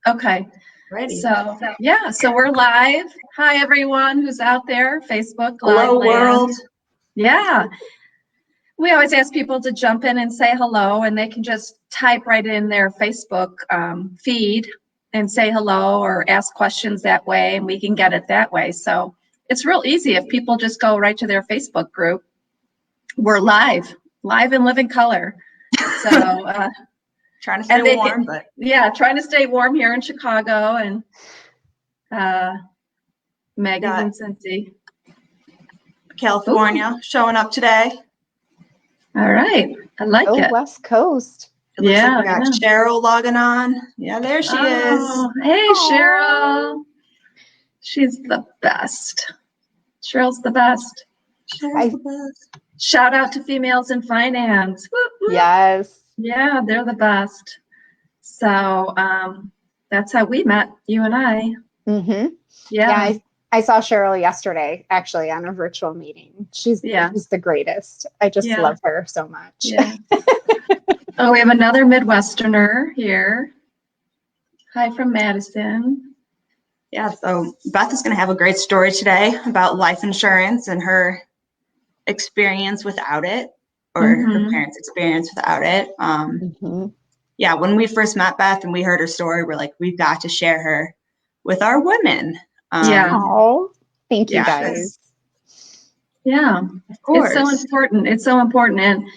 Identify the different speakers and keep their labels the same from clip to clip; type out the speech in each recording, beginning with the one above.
Speaker 1: Okay.
Speaker 2: Ready.
Speaker 1: So we're live. Hi, everyone who's out there, Facebook Live.
Speaker 2: Hello, world.
Speaker 1: Yeah. We always ask people to jump in and say hello, and they can just type right in their Facebook feed and say hello or ask questions that way, and we can get it that way. So it's real easy if people just go right to their Facebook group. We're live in living color. So
Speaker 2: trying to stay warm, but
Speaker 1: trying to stay warm here in Chicago, and Maggie and Cincy.
Speaker 2: California showing up today.
Speaker 1: All right, I like it.
Speaker 3: West Coast.
Speaker 2: It looks like we got Cheryl logging on. Yeah, there she is.
Speaker 1: Hey, Cheryl. She's the best. Cheryl's the best. Shout out to Females in Finance. Woo, woo.
Speaker 3: Yes.
Speaker 1: Yeah, they're the best. So that's how we met, you and I.
Speaker 3: Mm-hmm. Yeah, I saw Cheryl yesterday, actually, on a virtual meeting. She's the greatest. I just love her so much.
Speaker 1: Yeah. Oh, we have another Midwesterner here. Hi from Madison.
Speaker 2: Yeah, so Beth is going to have a great story today about life insurance and her experience without it, or her parents' experience without it. Yeah, when we first met Beth and we heard her story, we're like, we've got to share her with our women.
Speaker 3: Oh, thank you guys.
Speaker 1: Yeah,
Speaker 2: of course.
Speaker 1: It's so important. It's so important.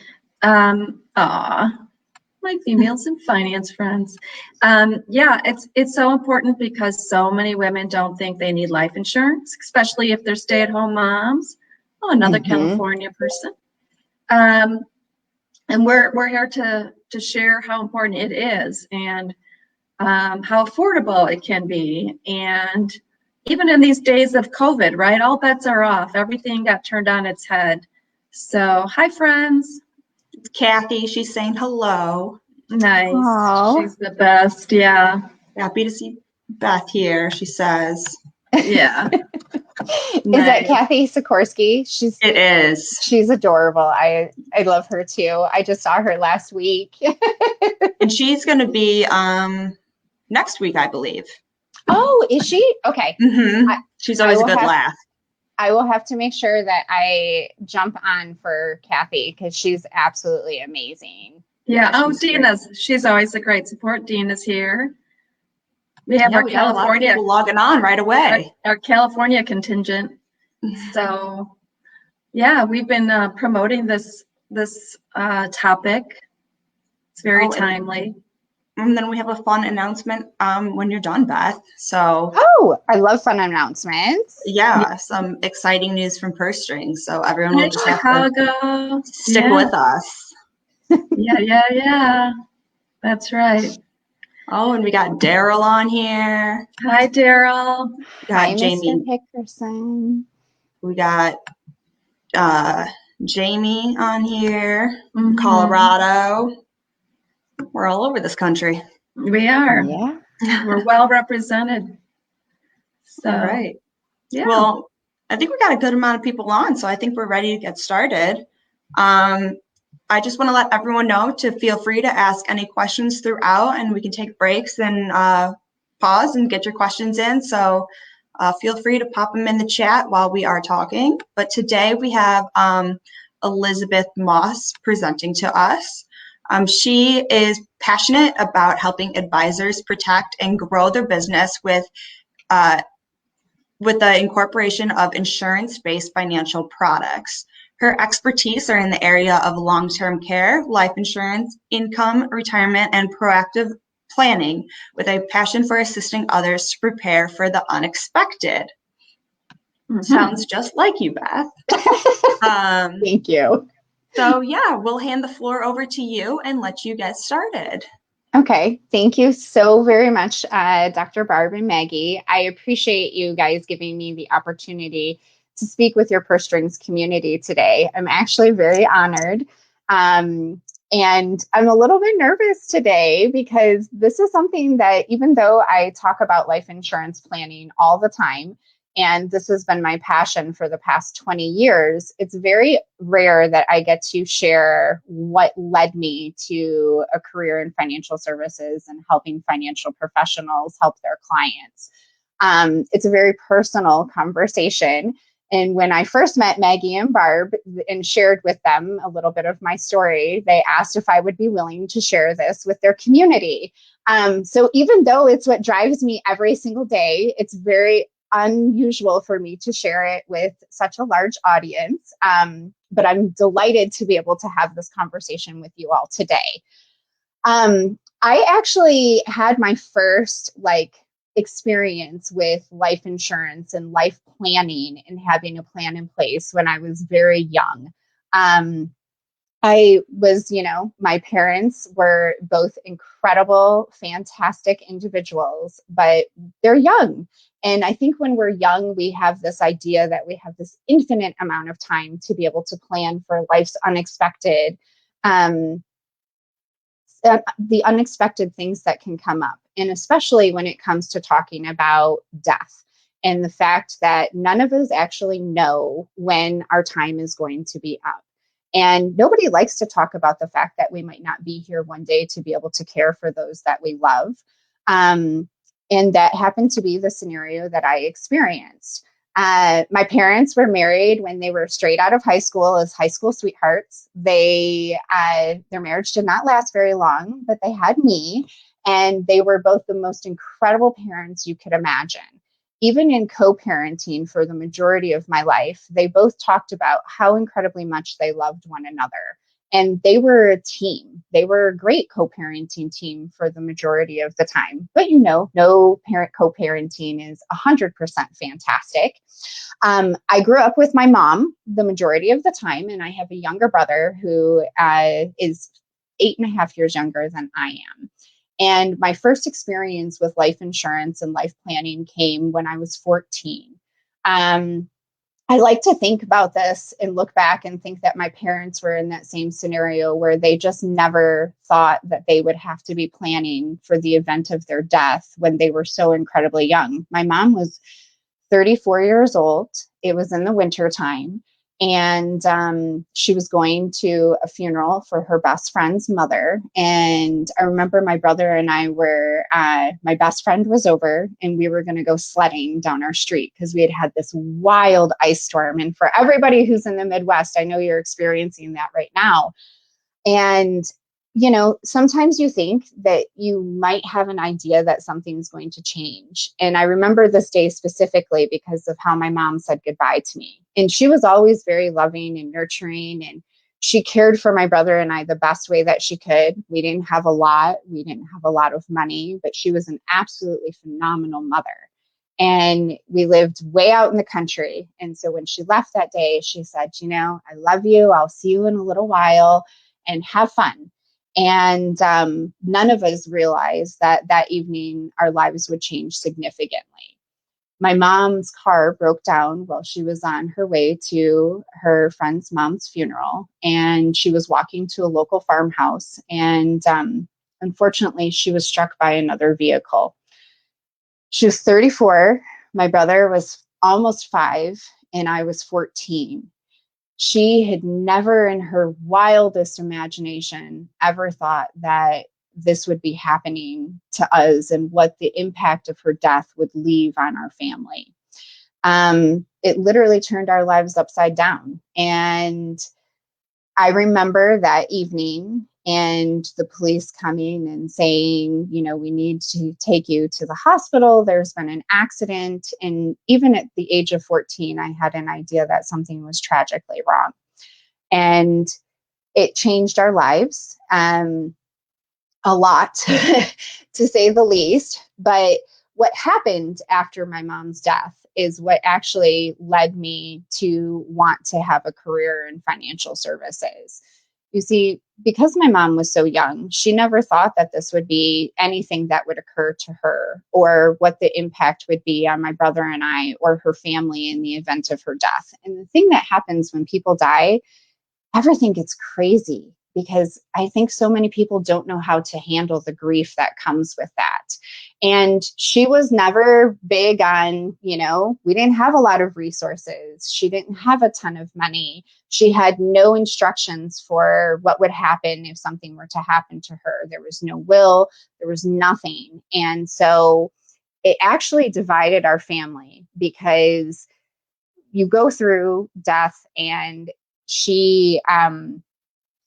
Speaker 1: And my Females in Finance friends. It's so important because so many women don't think they need life insurance, especially if they're stay-at-home moms. Oh, another California person. And we're here to share how important it is and how affordable it can be. And even in these days of COVID, right? All bets are off. Everything got turned on its head. So, hi, friends.
Speaker 2: It's Kathy. She's saying hello.
Speaker 1: Nice.
Speaker 3: Aww.
Speaker 1: She's the best. Yeah.
Speaker 2: Happy to see Beth here, she says.
Speaker 1: Yeah.
Speaker 3: Is that Kathy Sikorsky?
Speaker 2: It is.
Speaker 3: She's adorable. I love her too. I just saw her last week.
Speaker 2: And she's going to be next week, I believe.
Speaker 3: Oh, is she? Okay.
Speaker 2: She's always a good laugh.
Speaker 3: I will have to make sure that I jump on for Kathy because she's absolutely amazing.
Speaker 1: Yeah. Oh, she's always a great support. Dina's here. We have our California
Speaker 2: people logging on right away.
Speaker 1: Our California contingent. So, yeah, we've been promoting this topic. It's very timely.
Speaker 2: And then we have a fun announcement when you're done, Beth. So.
Speaker 3: Oh, I love fun announcements.
Speaker 2: Yeah, some exciting news from Purse Strings. So everyone will just have to stick with us.
Speaker 1: Yeah. That's right.
Speaker 2: Oh, and we got Daryl on here.
Speaker 1: Hi, Daryl.
Speaker 3: Hi, Jamie Hickerson.
Speaker 2: We got Jamie on here, Colorado. We're all over this country.
Speaker 1: We are.
Speaker 3: Yeah.
Speaker 1: We're well represented. So,
Speaker 2: all right.
Speaker 1: Yeah.
Speaker 2: Well, I think we got a good amount of people on, so I think we're ready to get started. I just want to let everyone know to feel free to ask any questions throughout, and we can take breaks and pause and get your questions in. So feel free to pop them in the chat while we are talking. But today we have Elizabeth Moss presenting to us. She is passionate about helping advisors protect and grow their business with the incorporation of insurance-based financial products. Her expertise are in the area of long-term care, life insurance, income, retirement, and proactive planning, with a passion for assisting others to prepare for the unexpected. Sounds just like you, Beth.
Speaker 3: Thank you.
Speaker 2: So yeah, we'll hand the floor over to you and let you get started.
Speaker 3: Okay, thank you so very much, Dr. Barb and Maggie. I appreciate you guys giving me the opportunity to speak with your Purse Strings community today. I'm actually very honored. And I'm a little bit nervous today because this is something that, even though I talk about life insurance planning all the time, and this has been my passion for the past 20 years, it's very rare that I get to share what led me to a career in financial services and helping financial professionals help their clients. It's a very personal conversation. And when I first met Maggie and Barb and shared with them a little bit of my story, they asked if I would be willing to share this with their community. So even though it's what drives me every single day, it's very unusual for me to share it with such a large audience. But I'm delighted to be able to have this conversation with you all today. I actually had my first experience with life insurance and life planning and having a plan in place when I was very young. I was, my parents were both incredible, fantastic individuals, but they're young. And I think when we're young, we have this idea that we have this infinite amount of time to be able to plan for life's unexpected, the unexpected things that can come up. And especially when it comes to talking about death and the fact that none of us actually know when our time is going to be up. And nobody likes to talk about the fact that we might not be here one day to be able to care for those that we love. And that happened to be the scenario that I experienced. My parents were married when they were straight out of high school as high school sweethearts. Their marriage did not last very long, but they had me, and they were both the most incredible parents you could imagine. Even in co-parenting for the majority of my life, they both talked about how incredibly much they loved one another. And they were a team. They were a great co-parenting team for the majority of the time. But no parent co-parenting is 100% fantastic. I grew up with my mom the majority of the time, and I have a younger brother who is 8.5 years younger than I am. And my first experience with life insurance and life planning came when I was 14. I like to think about this and look back and think that my parents were in that same scenario where they just never thought that they would have to be planning for the event of their death when they were so incredibly young. My mom was 34 years old. It was in the winter time. And she was going to a funeral for her best friend's mother. And I remember my brother and I were, my best friend was over, and we were going to go sledding down our street because we had this wild ice storm. And for everybody who's in the Midwest, I know you're experiencing that right now. And sometimes you think that you might have an idea that something's going to change. And I remember this day specifically because of how my mom said goodbye to me. And she was always very loving and nurturing, and she cared for my brother and I the best way that she could. We didn't have a lot. We didn't have a lot of money, but she was an absolutely phenomenal mother. And we lived way out in the country. And so when she left that day, she said, I love you. I'll see you in a little while, and have fun. And none of us realized that evening our lives would change significantly. My mom's car broke down while she was on her way to her friend's mom's funeral, and she was walking to a local farmhouse. And unfortunately, she was struck by another vehicle. She was 34. My brother was almost 5, and I was 14. She had never in her wildest imagination ever thought that this would be happening to us and what the impact of her death would leave on our family. It literally turned our lives upside down. And I remember that evening and the police coming and saying, we need to take you to the hospital. There's been an accident. And even at the age of 14, I had an idea that something was tragically wrong. And it changed our lives a lot, to say the least. But what happened after my mom's death is what actually led me to want to have a career in financial services. You see, because my mom was so young, she never thought that this would be anything that would occur to her or what the impact would be on my brother and I or her family in the event of her death. And the thing that happens when people die, everything gets crazy because I think so many people don't know how to handle the grief that comes with that. And she was never big on, we didn't have a lot of resources. She didn't have a ton of money. She had no instructions for what would happen if something were to happen to her. There was no will, there was nothing. And so it actually divided our family, because you go through death, and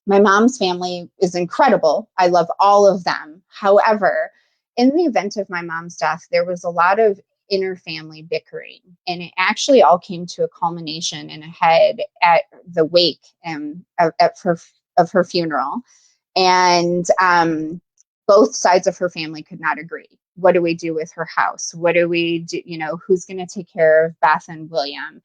Speaker 3: my mom's family is incredible. I love all of them. However, in the event of my mom's death, there was a lot of inter-family bickering, and it actually all came to a culmination in a head at the wake of her funeral. And both sides of her family could not agree. What do we do with her house? What do we do? Who's going to take care of Beth and William?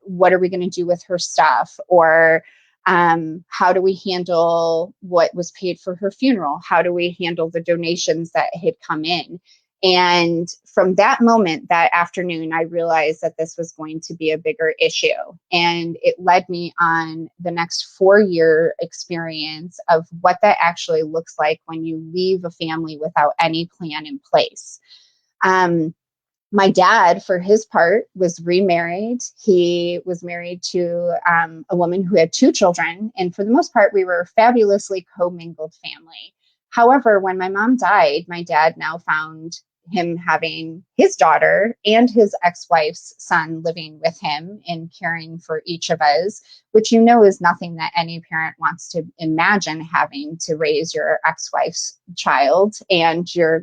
Speaker 3: What are we going to do with her stuff? Or how do we handle what was paid for her funeral? How do we handle the donations that had come in? And from that moment, that afternoon, I realized that this was going to be a bigger issue. And it led me on the next 4-year experience of what that actually looks like when you leave a family without any plan in place. My dad, for his part, was remarried. He was married to a woman who had 2 children. And for the most part, we were a fabulously commingled family. However, when my mom died, my dad now found him having his daughter and his ex-wife's son living with him and caring for each of us, which is nothing that any parent wants to imagine, having to raise your ex-wife's child and your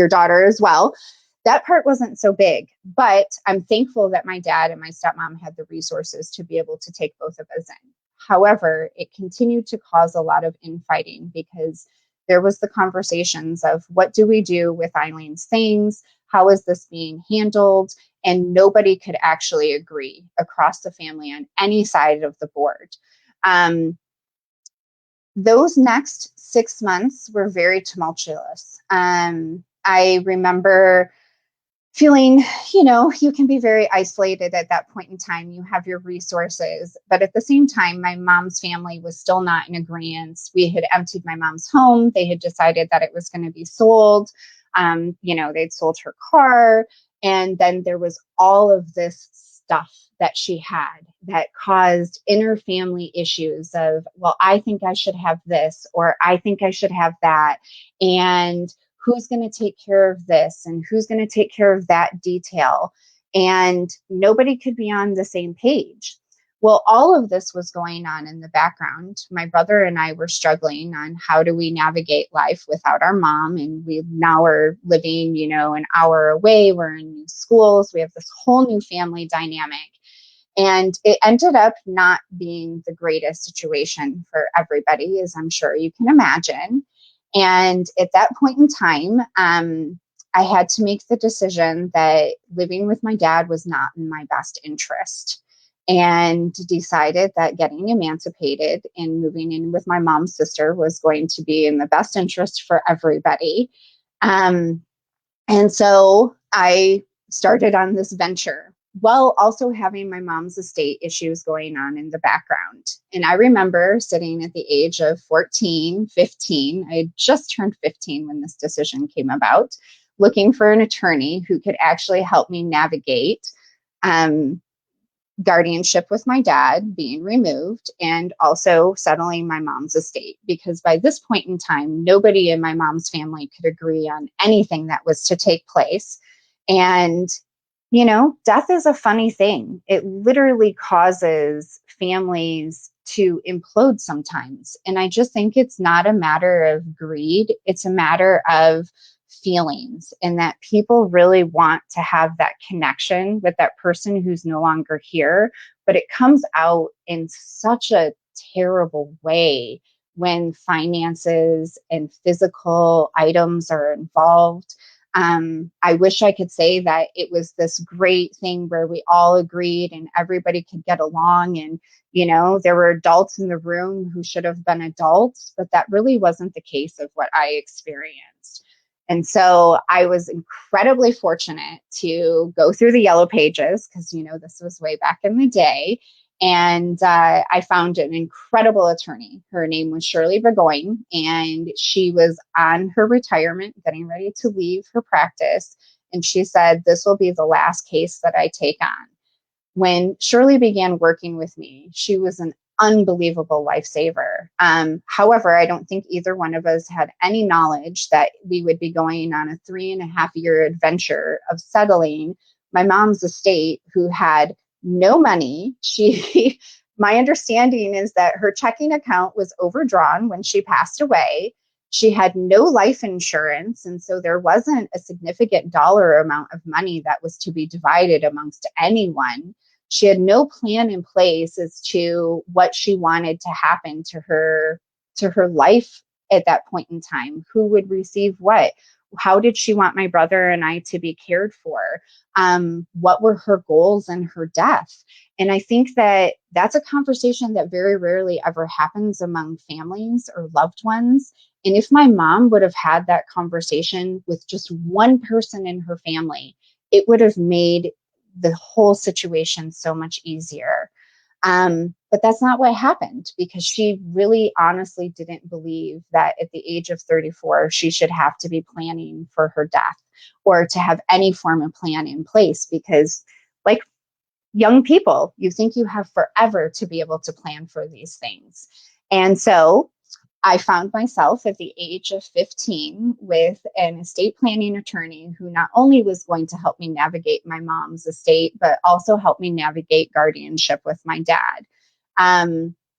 Speaker 3: daughter as well. That part wasn't so big, but I'm thankful that my dad and my stepmom had the resources to be able to take both of us in. However, it continued to cause a lot of infighting, because there was the conversations of, what do we do with Eileen's things? How is this being handled? And nobody could actually agree across the family on any side of the board. Those next 6 months were very tumultuous. I remember feeling, you can be very isolated at that point in time. You have your resources, but at the same time, my mom's family was still not in agreement. We had emptied my mom's home. They had decided that it was going to be sold. They'd sold her car. And then there was all of this stuff that she had that caused inner family issues of, well, I think I should have this, or I think I should have that. And who's going to take care of this, and who's going to take care of that detail? And nobody could be on the same page. Well, all of this was going on in the background. My brother and I were struggling on, how do we navigate life without our mom? And we now are living, an hour away. We're in new schools. We have this whole new family dynamic. And it ended up not being the greatest situation for everybody, as I'm sure you can imagine. And at that point in time, I had to make the decision that living with my dad was not in my best interest, and decided that getting emancipated and moving in with my mom's sister was going to be in the best interest for everybody. And so I started on this venture, while also having my mom's estate issues going on in the background. And I remember sitting at the age of 14, 15, I had just turned 15 when this decision came about, looking for an attorney who could actually help me navigate guardianship with my dad being removed, and also settling my mom's estate. Because by this point in time, nobody in my mom's family could agree on anything that was to take place. And death is a funny thing. It literally causes families to implode sometimes. And I just think it's not a matter of greed. It's a matter of feelings, and that people really want to have that connection with that person who's no longer here. But it comes out in such a terrible way when finances and physical items are involved. I wish I could say that it was this great thing where we all agreed and everybody could get along, and, there were adults in the room who should have been adults, but that really wasn't the case of what I experienced. And so I was incredibly fortunate to go through the Yellow Pages, because, this was way back in the day, And I found an incredible attorney. Her name was Shirley Burgoyne, and she was on her retirement, getting ready to leave her practice. And she said, "This will be the last case that I take on." When Shirley began working with me, she was an unbelievable lifesaver. However, I don't think either one of us had any knowledge that we would be going on a 3.5-year adventure of settling my mom's estate, who had no money. My understanding is that her checking account was overdrawn when she passed away. She had no life insurance, and so there wasn't a significant dollar amount of money that was to be divided amongst anyone. She had no plan in place as to what she wanted to happen to her life at that point in time. Who would receive what? How did she want my brother and I to be cared for? What were her goals in her death? And I think that that's a conversation that very rarely ever happens among families or loved ones. And if my mom would have had that conversation with just one person in her family, it would have made the whole situation so much easier. But that's not what happened, because she really honestly didn't believe that at the age of 34, she should have to be planning for her death or to have any form of plan in place, because, like young people, you think you have forever to be able to plan for these things. And so I found myself at the age of 15 with an estate planning attorney who not only was going to help me navigate my mom's estate, but also help me navigate guardianship with my dad.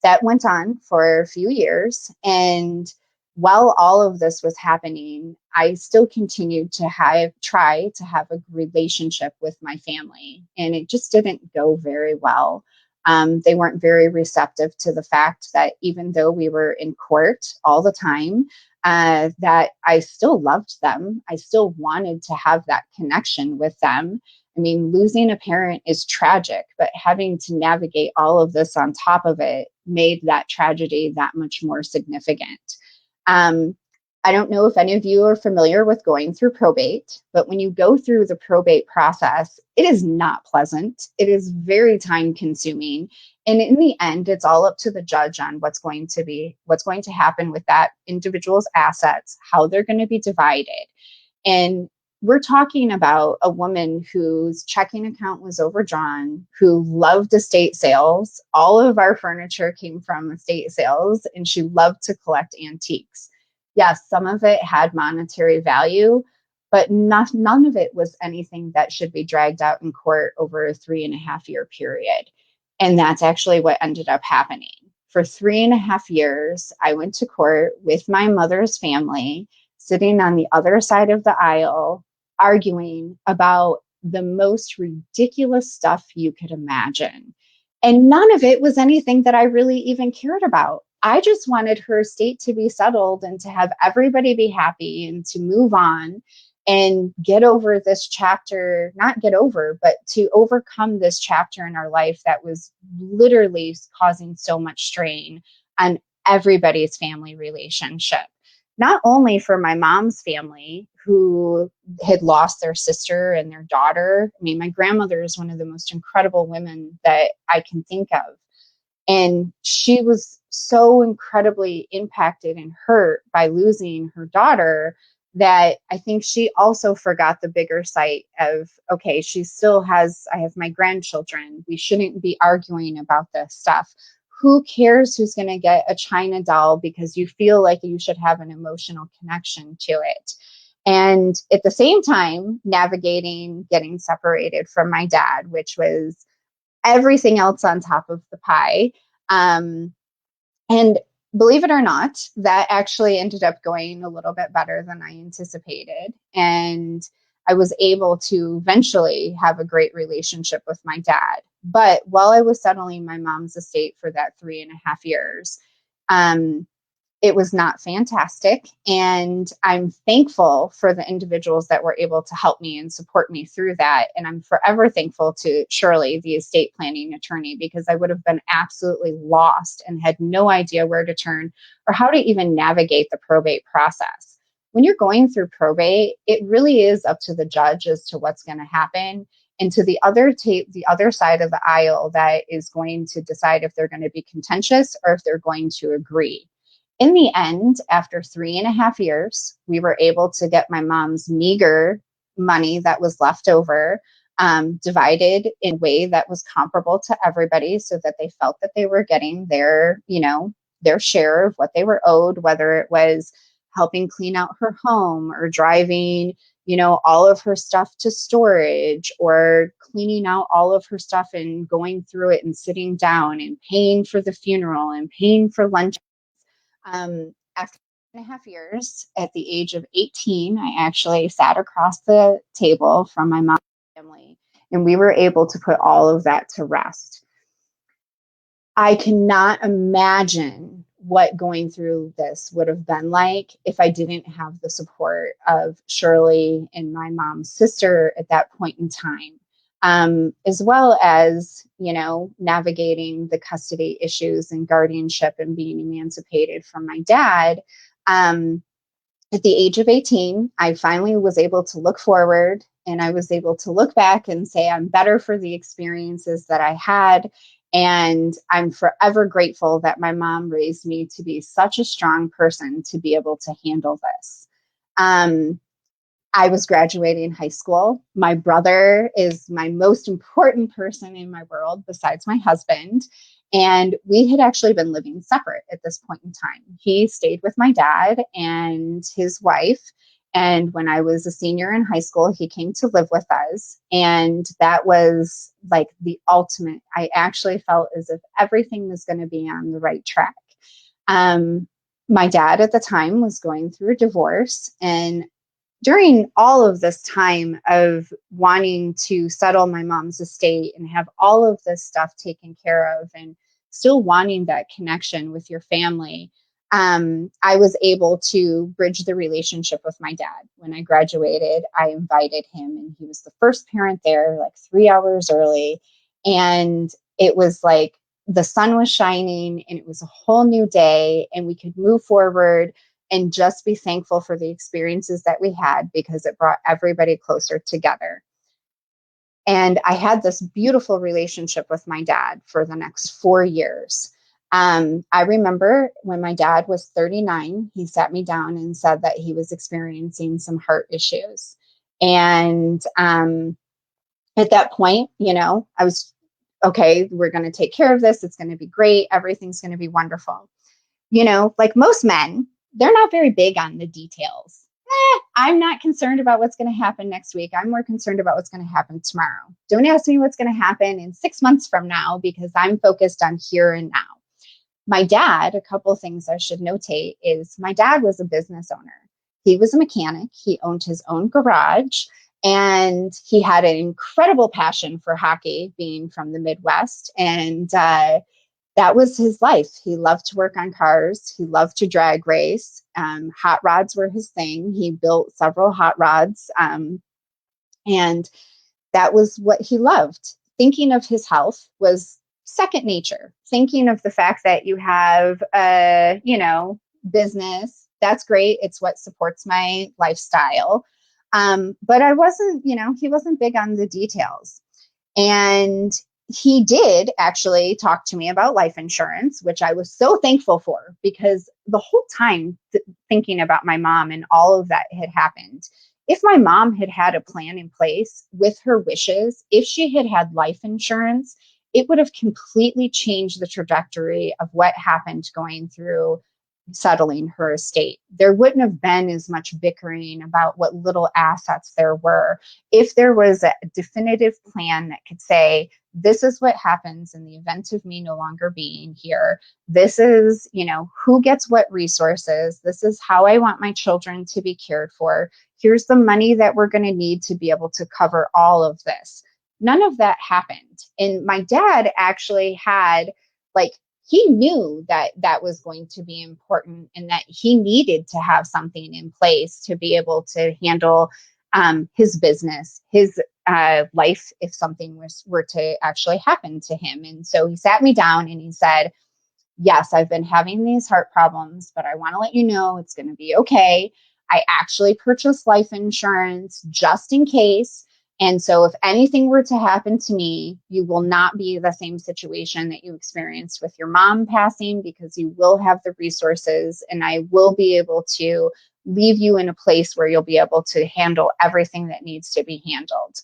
Speaker 3: That went on for a few years. And while all of this was happening, I still continued to try to have a relationship with my family. And it just didn't go very well. They weren't very receptive to the fact that even though we were in court all the time, that I still loved them. I still wanted to have that connection with them. I mean, losing a parent is tragic, but having to navigate all of this on top of it made that tragedy that much more significant. I don't know if any of you are familiar with going through probate, but when you go through the probate process, it is not pleasant. It is very time consuming. And in the end, it's all up to the judge on what's going to happen with that individual's assets, how they're going to be divided. And we're talking about a woman whose checking account was overdrawn, who loved estate sales. All of our furniture came from estate sales, and she loved to collect antiques. Yes, some of it had monetary value, but none of it was anything that should be dragged out in court over a 3.5-year period. And that's actually what ended up happening. For 3.5 years, I went to court with my mother's family, sitting on the other side of the aisle, arguing about the most ridiculous stuff you could imagine. And none of it was anything that I really even cared about. I just wanted her estate to be settled and to have everybody be happy and to move on and get over this chapter, not get over, but to overcome this chapter in our life that was literally causing so much strain on everybody's family relationship. Not only for my mom's family, who had lost their sister and their daughter. I mean, my grandmother is one of the most incredible women that I can think of. And she was so incredibly impacted and hurt by losing her daughter that I think she also forgot the bigger sight of, okay, I have my grandchildren. We shouldn't be arguing about this stuff. Who cares who's going to get a China doll because you feel like you should have an emotional connection to it? And at the same time, navigating getting separated from my dad, which was everything else on top of the pie. And believe it or not, that actually ended up going a little bit better than I anticipated. And I was able to eventually have a great relationship with my dad. But while I was settling my mom's estate for that 3.5 years, it was not fantastic. And I'm thankful for the individuals that were able to help me and support me through that. And I'm forever thankful to Shirley, the estate planning attorney, because I would have been absolutely lost and had no idea where to turn or how to even navigate the probate process. When you're going through probate, it really is up to the judge as to what's going to happen. and to the other side of the aisle that is going to decide if they're going to be contentious or if they're going to agree. In the end, after 3.5 years, we were able to get my mom's meager money that was left over divided in a way that was comparable to everybody, so that they felt that they were getting their, their share of what they were owed, whether it was helping clean out her home or driving, all of her stuff to storage, or cleaning out all of her stuff and going through it and sitting down and paying for the funeral and paying for lunch. After 2.5 years, at the age of 18, I actually sat across the table from my mom's family, and we were able to put all of that to rest. I cannot imagine what going through this would have been like if I didn't have the support of Shirley and my mom's sister at that point in time, as well as, navigating the custody issues and guardianship and being emancipated from my dad. At the age of 18, I finally was able to look forward, and I was able to look back and say, I'm better for the experiences that I had. And I'm forever grateful that my mom raised me to be such a strong person to be able to handle this. I was graduating high school. My brother is my most important person in my world besides my husband. And we had actually been living separate at this point in time. He stayed with my dad and his wife. And when I was a senior in high school, he came to live with us. And that was like the ultimate. I actually felt as if everything was going to be on the right track. My dad at the time was going through a divorce. And during all of this time of wanting to settle my mom's estate and have all of this stuff taken care of and still wanting that connection with your family, I was able to bridge the relationship with my dad. When I graduated, I invited him, and he was the first parent there, like 3 hours early. And it was like the sun was shining, and it was a whole new day, and we could move forward and just be thankful for the experiences that we had, because it brought everybody closer together. And I had this beautiful relationship with my dad for the next 4 years. I remember when my dad was 39, he sat me down and said that he was experiencing some heart issues. And at that point, I was, okay, we're going to take care of this. It's going to be great. Everything's going to be wonderful. Like most men, they're not very big on the details. I'm not concerned about what's going to happen next week. I'm more concerned about what's going to happen tomorrow. Don't ask me what's going to happen in 6 months from now, because I'm focused on here and now. My dad, a couple of things I should notate is my dad was a business owner. He was a mechanic. He owned his own garage, and he had an incredible passion for hockey, being from the Midwest. And that was his life. He loved to work on cars. He loved to drag race. Hot rods were his thing. He built several hot rods. And that was what he loved. Thinking of his health was second nature. Thinking of the fact that you have a, business, that's great. It's what supports my lifestyle. But I wasn't, he wasn't big on the details. And he did actually talk to me about life insurance, which I was so thankful for, because the whole time thinking about my mom and all of that had happened, if my mom had had a plan in place with her wishes, if she had had life insurance, it would have completely changed the trajectory of what happened going through settling her estate. There wouldn't have been as much bickering about what little assets there were. If there was a definitive plan that could say, this is what happens in the event of me no longer being here. This is, who gets what resources. This is how I want my children to be cared for. Here's the money that we're going to need to be able to cover all of this. None of that happened. And my dad actually had, he knew that that was going to be important, and that he needed to have something in place to be able to handle his business, his life, if something were to actually happen to him. And so he sat me down and he said, yes, I've been having these heart problems, but I want to let you know it's going to be okay. I actually purchased life insurance just in case. And so if anything were to happen to me, you will not be the same situation that you experienced with your mom passing, because you will have the resources, and I will be able to leave you in a place where you'll be able to handle everything that needs to be handled.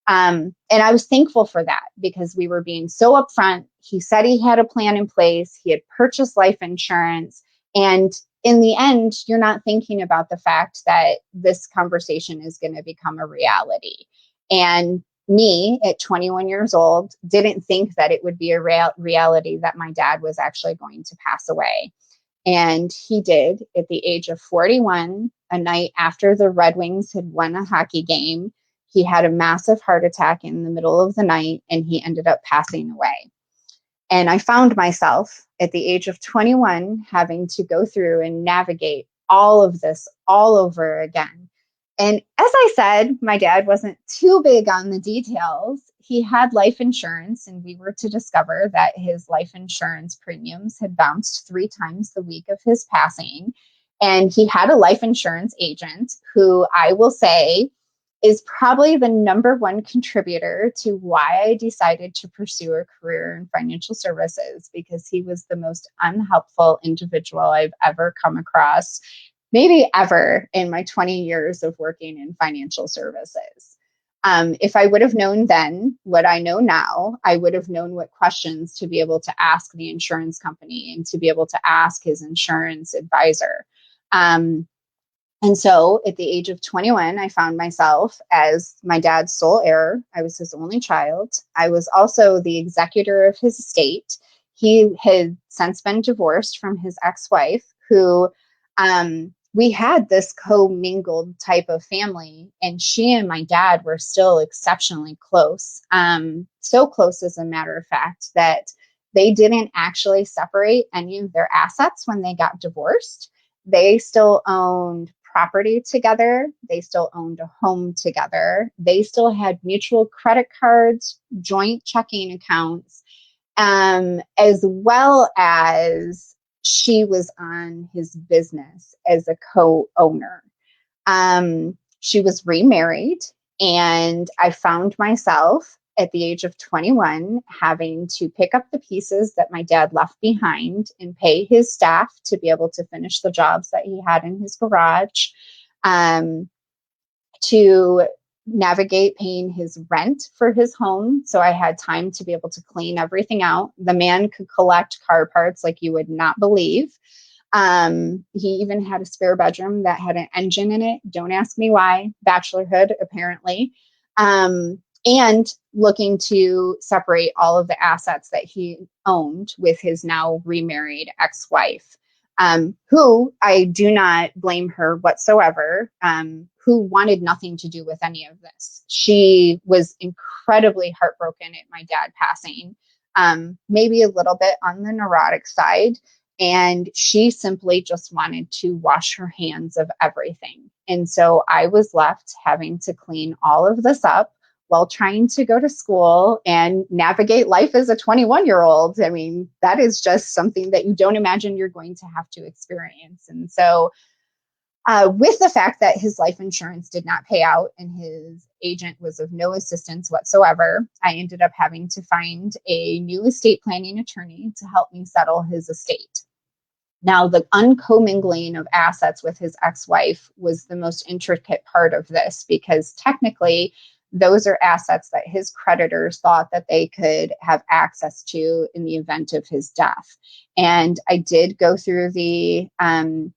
Speaker 3: And I was thankful for that, because we were being so upfront. He said he had a plan in place. He had purchased life insurance. And in the end, you're not thinking about the fact that this conversation is going to become a reality. And me at 21 years old didn't think that it would be a reality that my dad was actually going to pass away. And he did at the age of 41, a night after the Red Wings had won a hockey game. He had a massive heart attack in the middle of the night, and he ended up passing away. And I found myself at the age of 21 having to go through and navigate all of this all over again. And as I said, my dad wasn't too big on the details. He had life insurance, and we were to discover that his life insurance premiums had bounced 3 times the week of his passing. And he had a life insurance agent who, I will say, is probably the number one contributor to why I decided to pursue a career in financial services, because he was the most unhelpful individual I've ever come across, maybe ever, in my 20 years of working in financial services. If I would have known then what I know now, I would have known what questions to be able to ask the insurance company and to be able to ask his insurance advisor. And so at the age of 21, I found myself as my dad's sole heir. I was his only child. I was also the executor of his estate. He had since been divorced from his ex-wife, who we had this co-mingled type of family, and she and my dad were still exceptionally close. So close, as a matter of fact, that they didn't actually separate any of their assets when they got divorced. They still owned property together. They still owned a home together. They still had mutual credit cards, joint checking accounts, as well as she was on his business as a co-owner. She was remarried, and I found myself at the age of 21 having to pick up the pieces that my dad left behind and pay his staff to be able to finish the jobs that he had in his garage, to navigate paying his rent for his home. So I had time to be able to clean everything out. The man could collect car parts like you would not believe. He even had a spare bedroom that had an engine in it. Don't ask me why. Bachelorhood, apparently. And looking to separate all of the assets that he owned with his now remarried ex-wife, who I do not blame her whatsoever, who wanted nothing to do with any of this. She was incredibly heartbroken at my dad passing, maybe a little bit on the neurotic side. And she simply just wanted to wash her hands of everything. And so I was left having to clean all of this up while trying to go to school and navigate life as a 21-year-old. I mean, that is just something that you don't imagine you're going to have to experience. And so with the fact that his life insurance did not pay out and his agent was of no assistance whatsoever, I ended up having to find a new estate planning attorney to help me settle his estate. Now, the uncommingling of assets with his ex-wife was the most intricate part of this, because technically those are assets that his creditors thought that they could have access to in the event of his death. And I did go through some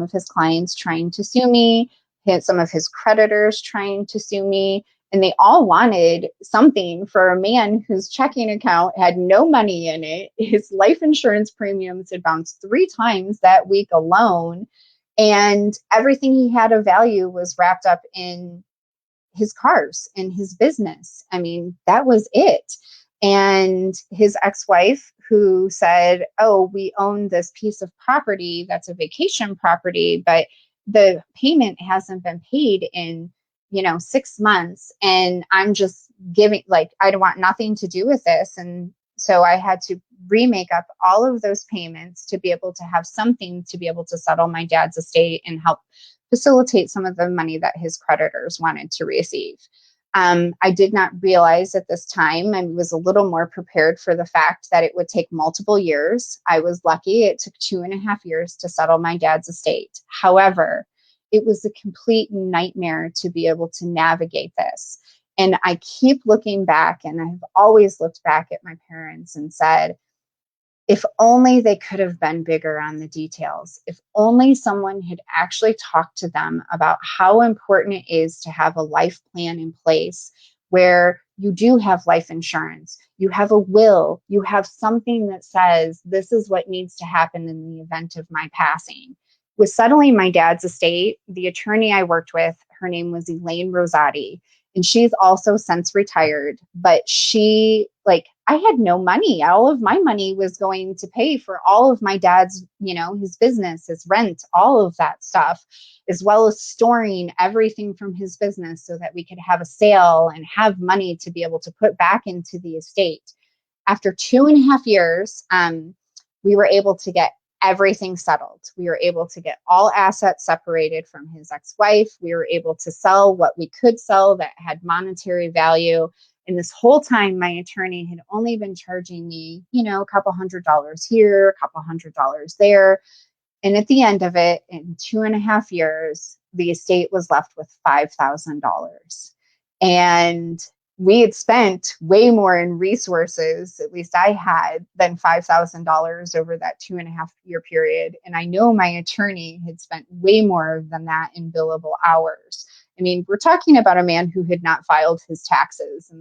Speaker 3: of his clients trying to sue me, some of his creditors trying to sue me, and they all wanted something for a man whose checking account had no money in it. His life insurance premiums had bounced 3 times that week alone, and everything he had of value was wrapped up in his cars and his business. I mean, that was it. And his ex-wife, who said, oh, we own this piece of property that's a vacation property, but the payment hasn't been paid in 6 months, and I'm just giving, like, I don't want nothing to do with this. And So I had to remake up all of those payments to be able to have something to be able to settle my dad's estate and help facilitate some of the money that his creditors wanted to receive. I did not realize at this time, I was a little more prepared for the fact that it would take multiple years. I was lucky. It took 2.5 years to settle my dad's estate. However, it was a complete nightmare to be able to navigate this. And I keep looking back, and I've always looked back at my parents and said, if only they could have been bigger on the details. If only someone had actually talked to them about how important it is to have a life plan in place where you do have life insurance, you have a will, you have something that says this is what needs to happen in the event of my passing. With settling my dad's estate, the attorney I worked with, her name was Elaine Rosati, and she's also since retired, but I had no money. All of my money was going to pay for all of my dad's, his business, his rent, all of that stuff, as well as storing everything from his business so that we could have a sale and have money to be able to put back into the estate. After 2.5 years, we were able to get everything settled. We were able to get all assets separated from his ex-wife. We were able to sell what we could sell that had monetary value. And this whole time, my attorney had only been charging me, a couple $100 here, a couple $100 there. And at the end of it, in 2.5 years, the estate was left with $5,000. And we had spent way more in resources, at least I had, than $5,000 over that 2.5 year period. And I know my attorney had spent way more than that in billable hours. I mean, we're talking about a man who had not filed his taxes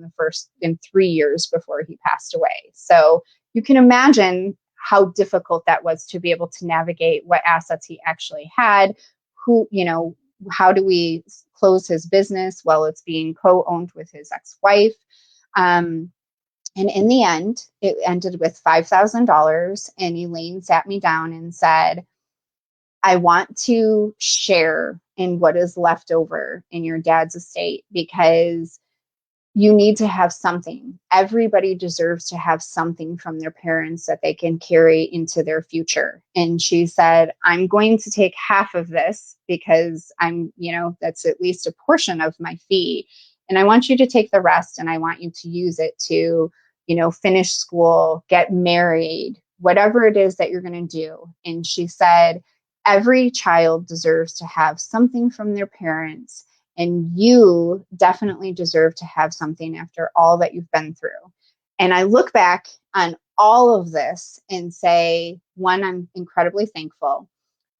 Speaker 3: in 3 years before he passed away. So you can imagine how difficult that was to be able to navigate what assets he actually had, how do we close his business while it's being co-owned with his ex-wife. And in the end, it ended with $5,000. And Elaine sat me down and said, I want to share in what is left over in your dad's estate because you need to have something. Everybody deserves to have something from their parents that they can carry into their future. And she said, I'm going to take half of this because that's at least a portion of my fee. And I want you to take the rest and I want you to use it to, finish school, get married, whatever it is that you're going to do. And she said, every child deserves to have something from their parents. And you definitely deserve to have something after all that you've been through. And I look back on all of this and say, one, I'm incredibly thankful.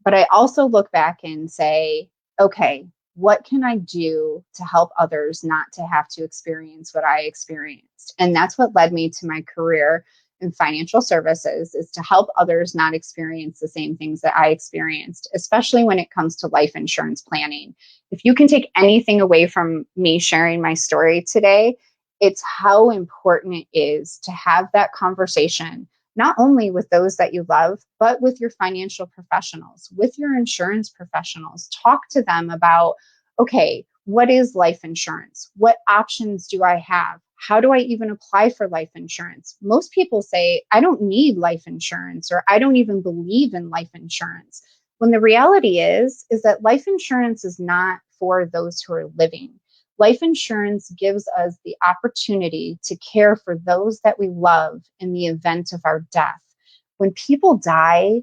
Speaker 3: But I also look back and say, okay, what can I do to help others not to have to experience what I experienced? And that's what led me to my career in financial services, is to help others not experience the same things that I experienced, especially when it comes to life insurance planning. If you can take anything away from me sharing my story today, it's how important it is to have that conversation, not only with those that you love, but with your financial professionals, with your insurance professionals. Talk to them about, okay, what is life insurance? What options do I have? How do I even apply for life insurance? Most people say, I don't need life insurance, or I don't even believe in life insurance. When the reality is that life insurance is not for those who are living. Life insurance gives us the opportunity to care for those that we love in the event of our death. When people die,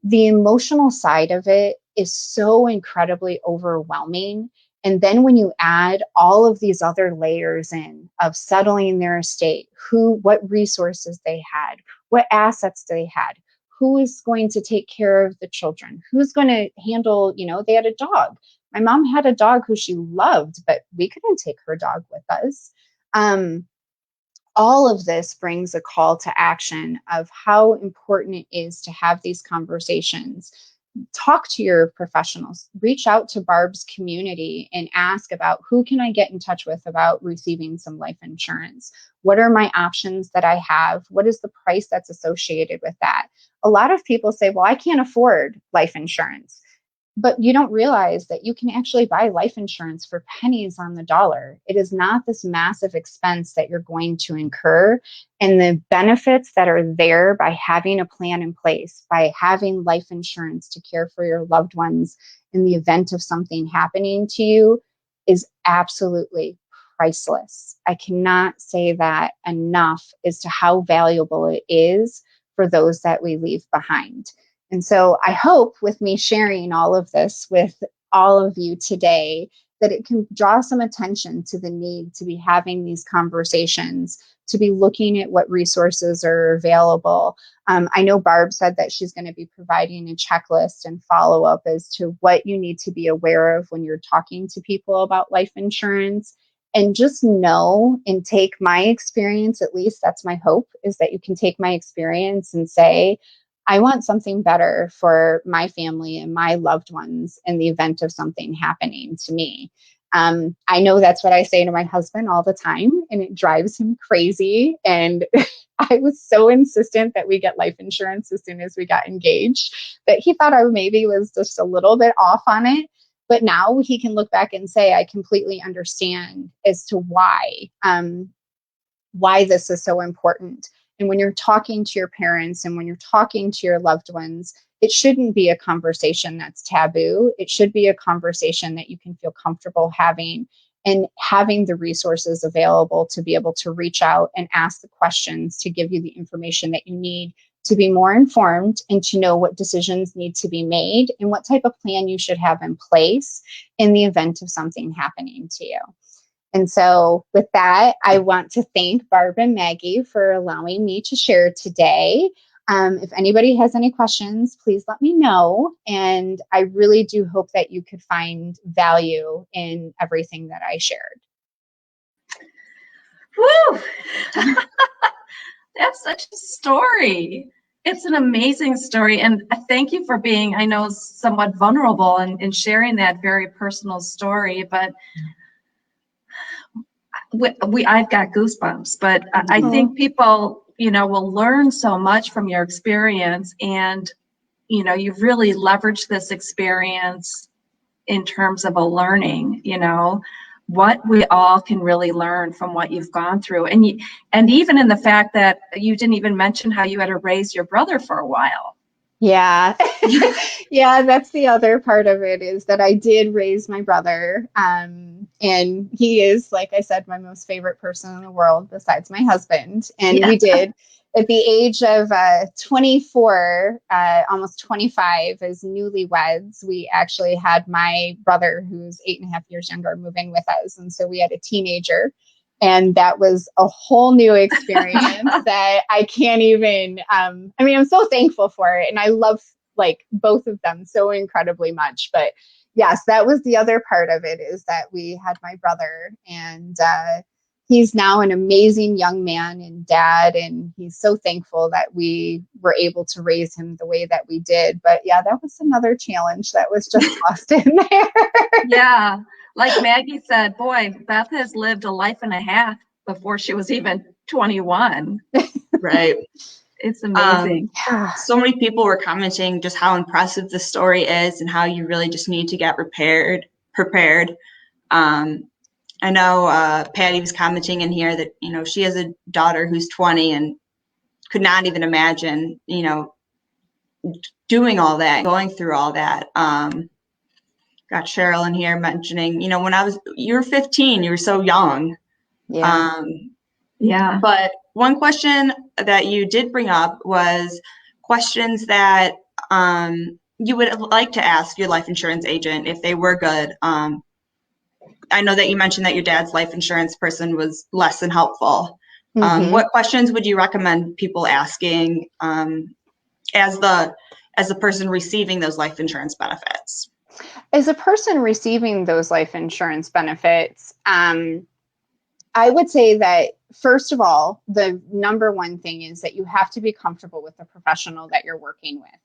Speaker 3: the emotional side of it is so incredibly overwhelming. And then when you add all of these other layers in of settling their estate, what resources they had, what assets they had, who is going to take care of the children, who's going to handle, they had a dog. My mom had a dog who she loved, but we couldn't take her dog with us. All of this brings a call to action of how important it is to have these conversations. Talk to your professionals, reach out to Barb's community and ask about who can I get in touch with about receiving some life insurance? What are my options that I have? What is the price that's associated with that? A lot of people say, well, I can't afford life insurance. But you don't realize that you can actually buy life insurance for pennies on the dollar. It is not this massive expense that you're going to incur. And the benefits that are there by having a plan in place, by having life insurance to care for your loved ones in the event of something happening to you, is absolutely priceless. I cannot say that enough as to how valuable it is for those that we leave behind. And so I hope with me sharing all of this with all of you today, that it can draw some attention to the need to be having these conversations, to be looking at what resources are available. I know Barb said that she's going to be providing a checklist and follow up as to what you need to be aware of when you're talking to people about life insurance. And just know and take my experience, at least that's my hope, is that you can take my experience and say, I want something better for my family and my loved ones in the event of something happening to me. I know that's what I say to my husband all the time, and it drives him crazy. And I was so insistent that we get life insurance as soon as we got engaged that he thought I maybe was just a little bit off on it. But now he can look back and say, I completely understand as to why this is so important. And when you're talking to your parents and when you're talking to your loved ones, it shouldn't be a conversation that's taboo. It should be a conversation that you can feel comfortable having, and having the resources available to be able to reach out and ask the questions to give you the information that you need to be more informed and to know what decisions need to be made and what type of plan you should have in place in the event of something happening to you. And so with that, I want to thank Barb and Maggie for allowing me to share today. If anybody has any questions, please let me know. And I really do hope that you could find value in everything that I shared.
Speaker 1: Woo! That's such a story. It's an amazing story. And thank you for being, I know, somewhat vulnerable and sharing that very personal story. But I've got goosebumps. But I think people, will learn so much from your experience. And, you've really leveraged this experience in terms of a learning, what we all can really learn from what you've gone through. And even in the fact that you didn't even mention how you had to raise your brother for a while.
Speaker 3: Yeah. Yeah, that's the other part of it, is that I did raise my brother. And he is, like I said, my most favorite person in the world besides my husband. And we did, at the age of 24, almost 25, as newlyweds, we actually had my brother, who's 8.5 years younger, move in with us. And so we had a teenager. And that was a whole new experience that I can't even, I'm so thankful for it. And I love both of them so incredibly much. But yes, that was the other part of it, is that we had my brother, and he's now an amazing young man and dad. And he's so thankful that we were able to raise him the way that we did. But yeah, that was another challenge that was just lost in there.
Speaker 1: Yeah. Like Maggie said, boy, Beth has lived a life and a half before she was even 21.
Speaker 2: Right.
Speaker 1: It's amazing.
Speaker 2: So many people were commenting just how impressive the story is and how you really just need to get prepared. I know Patty was commenting in here that, she has a daughter who's 20 and could not even imagine, doing all that, going through all that. Got Cheryl in here mentioning, when you were 15, you were so young.
Speaker 3: Yeah.
Speaker 1: Yeah.
Speaker 2: But one question that you did bring up was questions that you would like to ask your life insurance agent if they were good. I know that you mentioned that your dad's life insurance person was less than helpful. What questions would you recommend people asking as the person receiving those life insurance benefits?
Speaker 3: As a person receiving those life insurance benefits, I would say that, first of all, the number one thing is that you have to be comfortable with the professional that you're working with.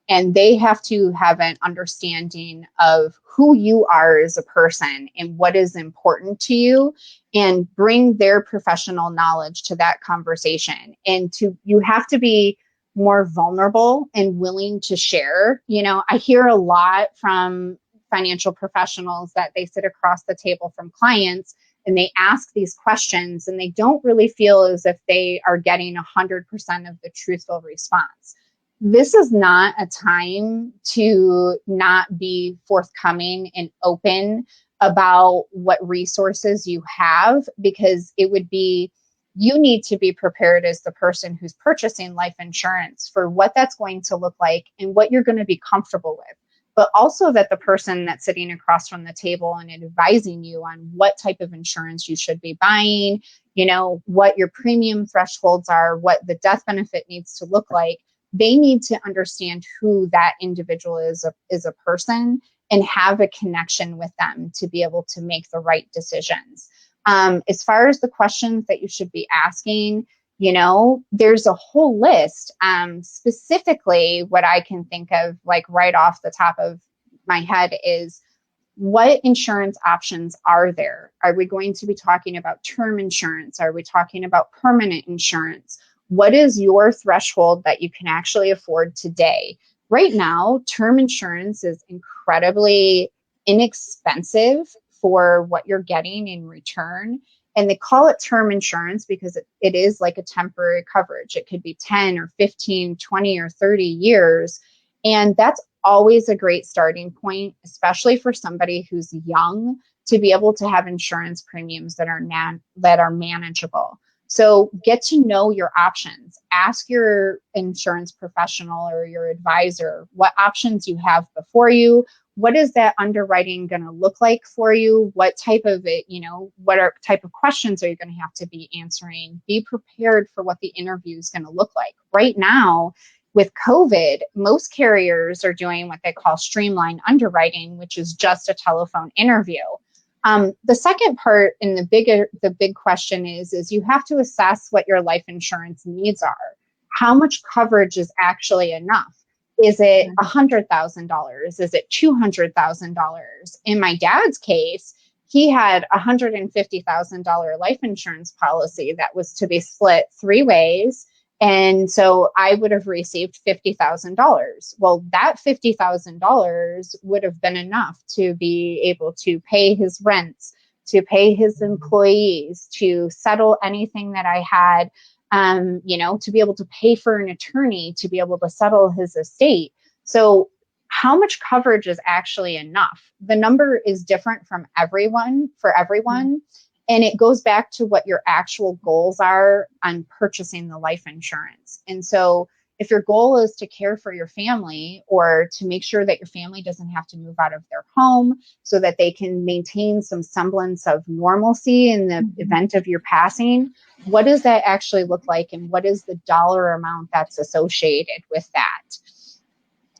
Speaker 3: And they have to have an understanding of who you are as a person and what is important to you, and bring their professional knowledge to that conversation. And you have to be more vulnerable and willing to share. I hear a lot from financial professionals that they sit across the table from clients and they ask these questions and they don't really feel as if they are getting 100% of the truthful response. This is not a time to not be forthcoming and open about what resources you have, because you need to be prepared as the person who's purchasing life insurance for what that's going to look like and what you're going to be comfortable with. But also that the person that's sitting across from the table and advising you on what type of insurance you should be buying, what your premium thresholds are, what the death benefit needs to look like, they need to understand who that individual is a person and have a connection with them to be able to make the right decisions. As far as the questions that you should be asking, there's a whole list. Specifically, what I can think of, like right off the top of my head, is what insurance options are there? Are we going to be talking about term insurance? Are we talking about permanent insurance? What is your threshold that you can actually afford today? Right now, term insurance is incredibly inexpensive for what you're getting in return. And they call it term insurance because it is like a temporary coverage. It could be 10 or 15, 20 or 30 years. And that's always a great starting point, especially for somebody who's young, to be able to have insurance premiums that are manageable. So get to know your options. Ask your insurance professional or your advisor what options you have before you. What is that underwriting going to look like for you? What type of type of questions are you going to have to be answering? Be prepared for what the interview is going to look like. Right now, with COVID, most carriers are doing what they call streamlined underwriting, which is just a telephone interview. The second part and the big question is you have to assess what your life insurance needs are. How much coverage is actually enough? Is it $100,000? Is it $200,000? In my dad's case, he had a $150,000 life insurance policy that was to be split 3 ways. And so I would have received $50,000. Well, that $50,000 would have been enough to be able to pay his rents, to pay his employees, to settle anything that I had, to be able to pay for an attorney, to be able to settle his estate. So how much coverage is actually enough? The number is different for everyone. And it goes back to what your actual goals are on purchasing the life insurance. And so if your goal is to care for your family or to make sure that your family doesn't have to move out of their home so that they can maintain some semblance of normalcy in the event of your passing, what does that actually look like? And what is the dollar amount that's associated with that?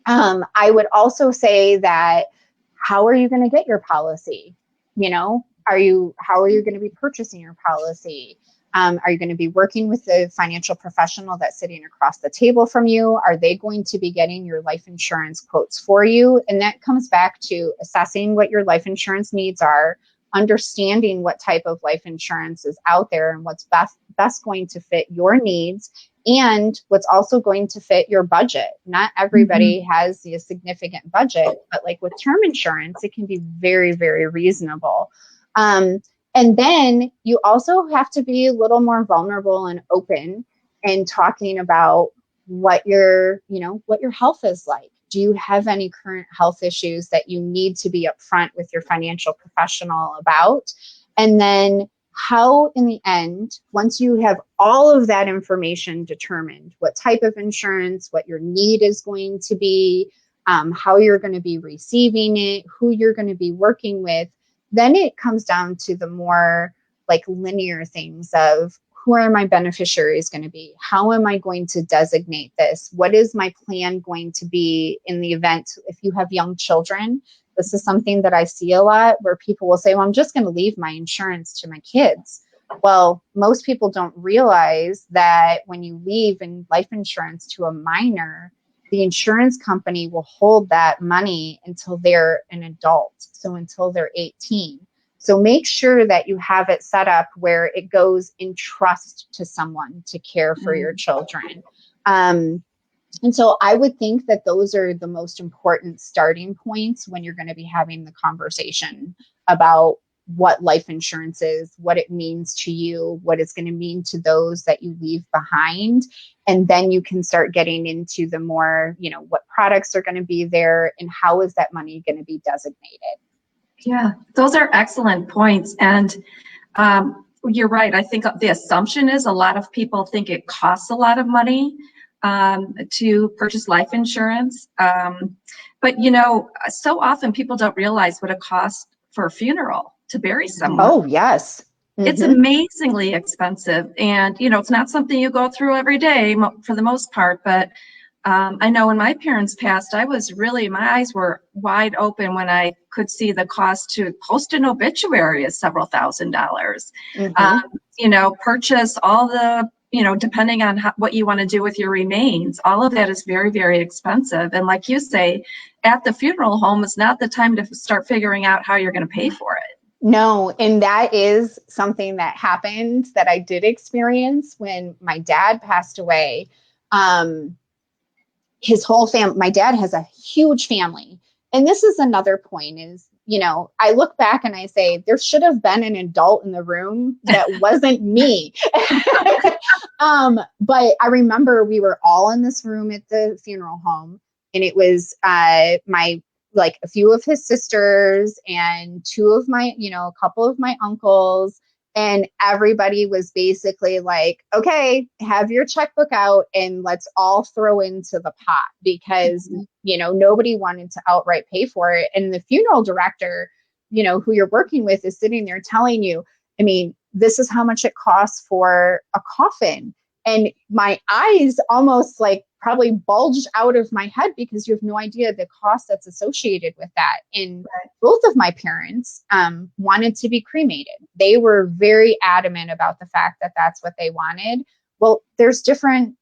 Speaker 3: I would also say that, how are you going to get your policy? How are you going to be purchasing your policy? Are you going to be working with the financial professional that's sitting across the table from you? Are they going to be getting your life insurance quotes for you? And that comes back to assessing what your life insurance needs are, understanding what type of life insurance is out there and what's best going to fit your needs and what's also going to fit your budget. Not everybody has a significant budget, but like with term insurance, it can be very, very reasonable. And then you also have to be a little more vulnerable and open and talking about what your health is like. Do you have any current health issues that you need to be upfront with your financial professional about? And then how, in the end, once you have all of that information determined, what type of insurance, what your need is going to be, how you're going to be receiving it, who you're going to be working with, then it comes down to the more like linear things of, who are my beneficiaries going to be? How am I going to designate this? What is my plan going to be in the event if you have young children? This is something that I see a lot where people will say, well, I'm just going to leave my insurance to my kids. Well, most people don't realize that when you leave in life insurance to a minor, the insurance company will hold that money until they're an adult, so until they're 18. So make sure that you have it set up where it goes in trust to someone to care for your children. And so I would think that those are the most important starting points when you're going to be having the conversation about what life insurance is, what it means to you, what it's going to mean to those that you leave behind. And then you can start getting into the more, what products are going to be there and how is that money going to be designated.
Speaker 1: Yeah, those are excellent points. And you're right. I think the assumption is a lot of people think it costs a lot of money to purchase life insurance. But, so often people don't realize what it costs for a funeral to bury someone.
Speaker 3: Oh, yes. Mm-hmm.
Speaker 1: It's amazingly expensive. And, it's not something you go through every day for the most part. But I know when my parents passed, my eyes were wide open when I could see the cost to post an obituary is several $1,000s. Mm-hmm. Purchase all the, depending on what you want to do with your remains, all of that is very, very expensive. And like you say, at the funeral home is not the time to start figuring out how you're going to pay for it.
Speaker 3: No, and that is something that happened that I did experience when my dad passed away. His whole family, my dad has a huge family. And this is another point is, I look back and I say, there should have been an adult in the room that wasn't me. But I remember we were all in this room at the funeral home, and it was a few of his sisters and a couple of my uncles. And everybody was basically like, okay, have your checkbook out and let's all throw into the pot because, nobody wanted to outright pay for it. And the funeral director, who you're working with is sitting there telling you, this is how much it costs for a coffin. And my eyes almost probably bulged out of my head because you have no idea the cost that's associated with that. And both of my parents wanted to be cremated. They were very adamant about the fact that that's what they wanted. Well, there's different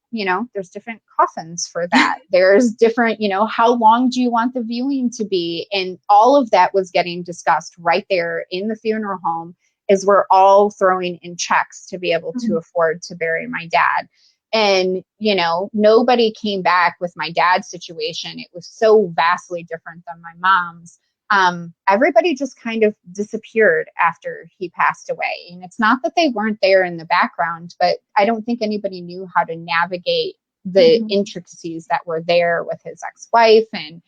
Speaker 3: coffins for that. There's different, how long do you want the viewing to be? And all of that was getting discussed right there in the funeral home as we're all throwing in checks to be able to afford to bury my dad. And, nobody came back with my dad's situation. It was so vastly different than my mom's. Everybody just kind of disappeared after he passed away. And it's not that they weren't there in the background, but I don't think anybody knew how to navigate the intricacies that were there with his ex-wife and,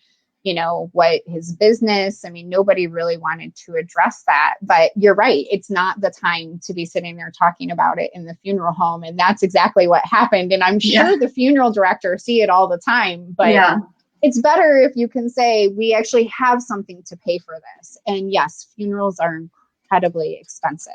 Speaker 3: what his business. Nobody really wanted to address that, but you're right. It's not the time to be sitting there talking about it in the funeral home. And that's exactly what happened. And I'm sure the funeral director see it all the time, but it's better if you can say, we actually have something to pay for this. And yes, funerals are incredibly expensive.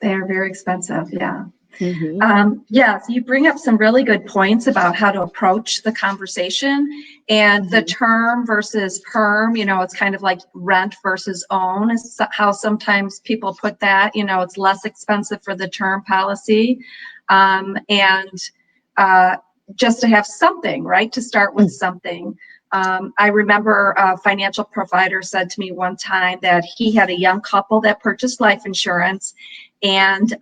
Speaker 1: They're very expensive. Yeah. Mm-hmm. Yes, you bring up some really good points about how to approach the conversation and the term versus perm. It's kind of like rent versus own is how sometimes people put that. It's less expensive for the term policy, and just to have something, right, to start with something. I remember a financial provider said to me one time that he had a young couple that purchased life insurance, and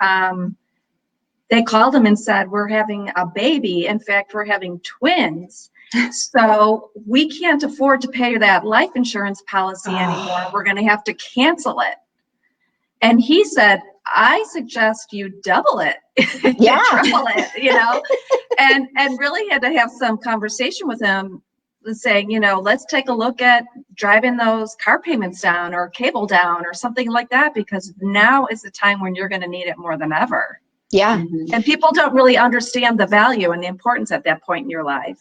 Speaker 1: they called him and said, we're having a baby. In fact, we're having twins. So we can't afford to pay that life insurance policy anymore. We're going to have to cancel it. And he said, I suggest you double it, triple it, and really had to have some conversation with him saying, let's take a look at driving those car payments down or cable down or something like that, because now is the time when you're going to need it more than ever.
Speaker 3: Yeah.
Speaker 1: Mm-hmm. And people don't really understand the value and the importance at that point in your life.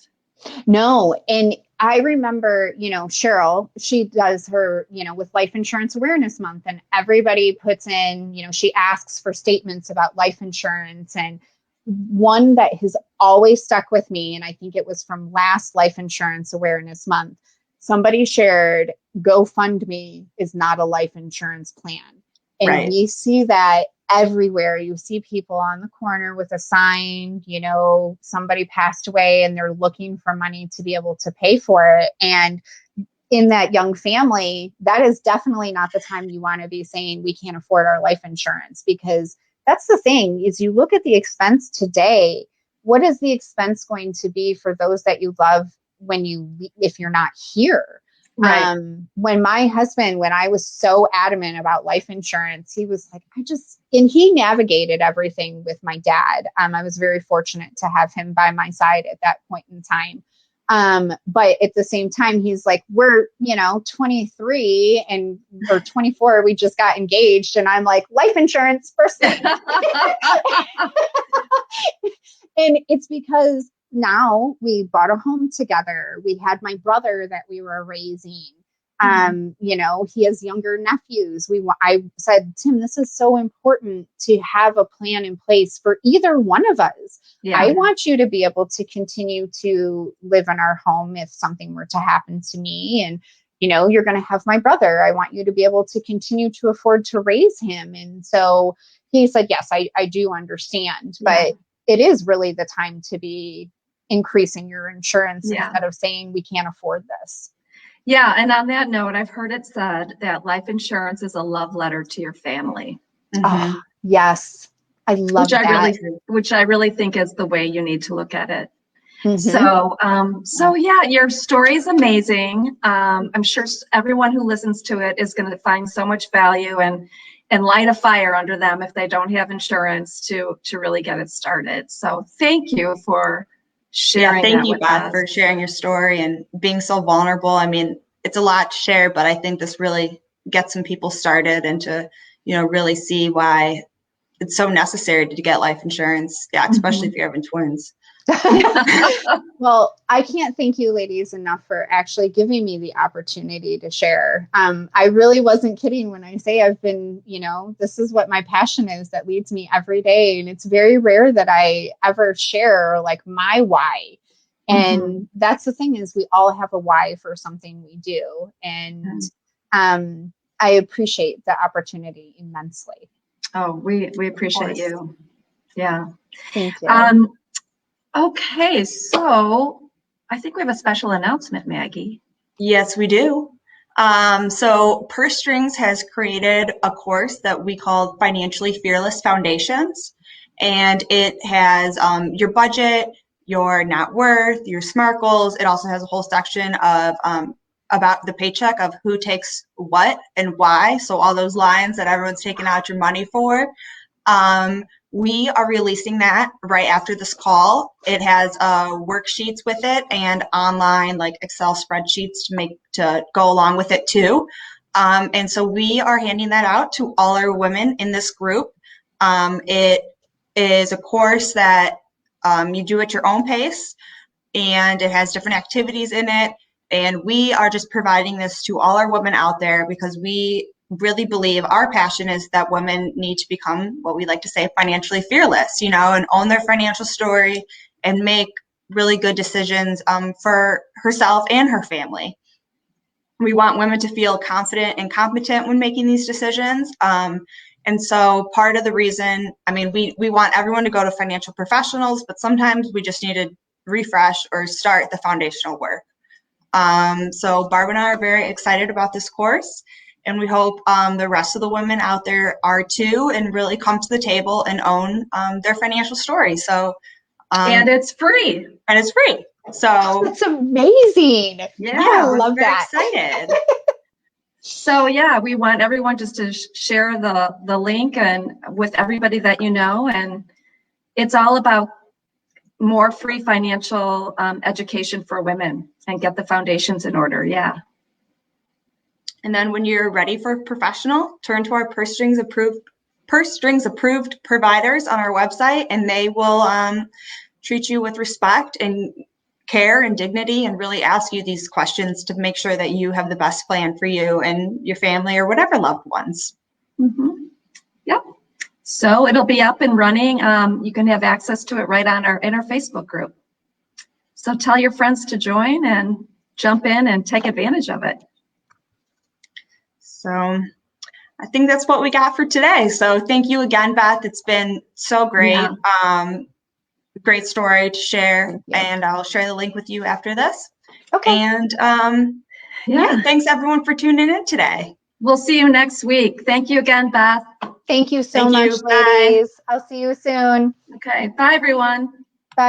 Speaker 3: No. And I remember, Cheryl, she does her, with Life Insurance Awareness Month, and everybody puts in, she asks for statements about life insurance. And one that has always stuck with me, and I think it was from last Life Insurance Awareness Month, somebody shared, GoFundMe is not a life insurance plan. And we see that everywhere. You see people on the corner with a sign, somebody passed away and they're looking for money to be able to pay for it. And in that young family, that is definitely not the time you want to be saying we can't afford our life insurance, because that's the thing is you look at the expense today, what is the expense going to be for those that you love if you're not here?
Speaker 1: Right.
Speaker 3: When my husband, when I was so adamant about life insurance, he was like, and he navigated everything with my dad. I was very fortunate to have him by my side at that point in time. But at the same time, he's like, we're, 23 or 24, we just got engaged. And I'm like, life insurance first thing. And it's because now we bought a home together. We had my brother that we were raising. He has younger nephews. I said, Tim, this is so important to have a plan in place for either one of us. Yeah. I want you to be able to continue to live in our home if something were to happen to me. And, you're going to have my brother. I want you to be able to continue to afford to raise him. And so he said, yes, I do understand, but it is really the time to be increasing your insurance instead of saying we can't afford this.
Speaker 1: Yeah. And on that note, I've heard it said that life insurance is a love letter to your family.
Speaker 3: Oh, yes. I love that.
Speaker 1: Which I really think is the way you need to look at it. So yeah, your story is amazing. I'm sure everyone who listens to it is going to find so much value and light a fire under them if they don't have insurance to really get it started. So thank you for sharing.
Speaker 2: Thank you, Beth, for sharing your story and being so vulnerable. I mean, it's a lot to share, but I think this really gets some people started and to, really see why it's so necessary to get life insurance. Yeah, especially if you're having twins.
Speaker 3: Well, I can't thank you ladies enough for actually giving me the opportunity to share. I really wasn't kidding when I say I've been, this is what my passion is that leads me every day. And it's very rare that I ever share like my why. And that's the thing is we all have a why for something we do. And I appreciate the opportunity immensely.
Speaker 1: Oh, we appreciate you. Yeah.
Speaker 3: Thank you.
Speaker 1: Okay, so I think we have a special announcement, Maggie.
Speaker 2: Yes, we do. So Purse Strings has created a course that we call Financially Fearless Foundations, and it has your budget, your net worth, your SMART goals. It also has a whole section of about the paycheck of who takes what and why. So all those lines that everyone's taking out your money for. We are releasing that right after this call. It has worksheets with it and online like Excel spreadsheets to go along with it too. And so we are handing that out to all our women in this group. It is a course that you do at your own pace, and it has different activities in it. And we are just providing this to all our women out there because we really believe our passion is that women need to become what we like to say financially fearless, and own their financial story and make really good decisions for herself and her family. We want women to feel confident and competent when making these decisions. And so part of the reason, we want everyone to go to financial professionals, but sometimes we just need to refresh or start the foundational work. So Barb and I are very excited about this course. And we hope the rest of the women out there are too, and really come to the table and own their financial story. So,
Speaker 1: and it's free.
Speaker 2: So
Speaker 3: that's amazing.
Speaker 2: Yeah,
Speaker 3: I love that.
Speaker 2: Excited.
Speaker 1: So yeah, we want everyone just to share the link and with everybody that you know, and it's all about more free financial education for women and get the foundations in order. Yeah.
Speaker 2: And then when you're ready for a professional, turn to our Purse Strings approved providers on our website, and they will treat you with respect and care and dignity and really ask you these questions to make sure that you have the best plan for you and your family or whatever loved ones.
Speaker 1: Yep. So it'll be up and running. You can have access to it right on our Facebook group. So tell your friends to join and jump in and take advantage of it.
Speaker 2: So I think that's what we got for today. So thank you again, Beth. It's been so great. Yeah. Great story to share. And I'll share the link with you after this.
Speaker 3: Okay.
Speaker 2: And thanks everyone for tuning in today.
Speaker 1: We'll see you next week. Thank you again, Beth.
Speaker 3: Thank you so much, ladies. I'll see you soon.
Speaker 1: Okay. Bye, everyone.